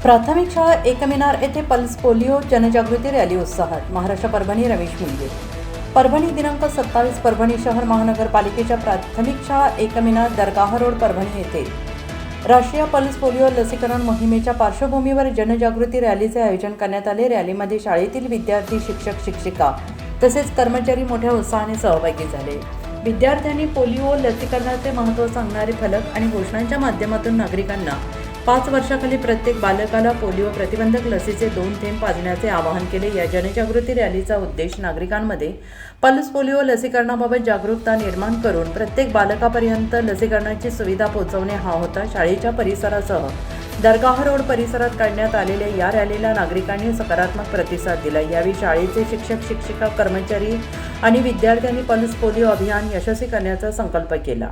प्राथमिक शाळा एकमिनार येथे पल्स पोलिओ जनजागृती रॅली उत्साहात. महाराष्ट्र परभणी रमेश मुंगे. परभणी दिनांक 27 परभणी शहर महानगरपालिकेच्या प्राथमिक शाळा एकमिनार दरगाह रोड परभणी येथे राष्ट्रीय पल्स पोलिओ लसीकरण मोहिमेच्या पार्श्वभूमीवर जनजागृती रॅलीचे आयोजन करण्यात आले. रॅलीमध्ये शाळेतील विद्यार्थी, शिक्षक, शिक्षिका तसेच कर्मचारी मोठ्या उत्साहाने सहभागी झाले. विद्यार्थ्यांनी पोलिओ लसीकरणाचे महत्त्व सांगणारे फलक आणि घोषणांच्या माध्यमातून नागरिकांना 5 वर्षाखाली प्रत्येक बालकाला पोलिओ प्रतिबंधक लसीचे 2 थेंब पाजण्याचे आवाहन केले. या जनजागृती रॅलीचा उद्देश नागरिकांमध्ये पल्स पोलिओ लसीकरणाबाबत जागरूकता निर्माण करून प्रत्येक बालकापर्यंत लसीकरणाची सुविधा पोहोचवणे हा होता. शाळेच्या परिसरासह दरगाह रोड परिसरात काढण्यात आलेल्या या रॅलीला नागरिकांनी सकारात्मक प्रतिसाद दिला. यावेळी शाळेचे शिक्षक, शिक्षिका, कर्मचारी आणि विद्यार्थ्यांनी पल्स पोलिओ अभियान यशस्वी करण्याचा संकल्प केला.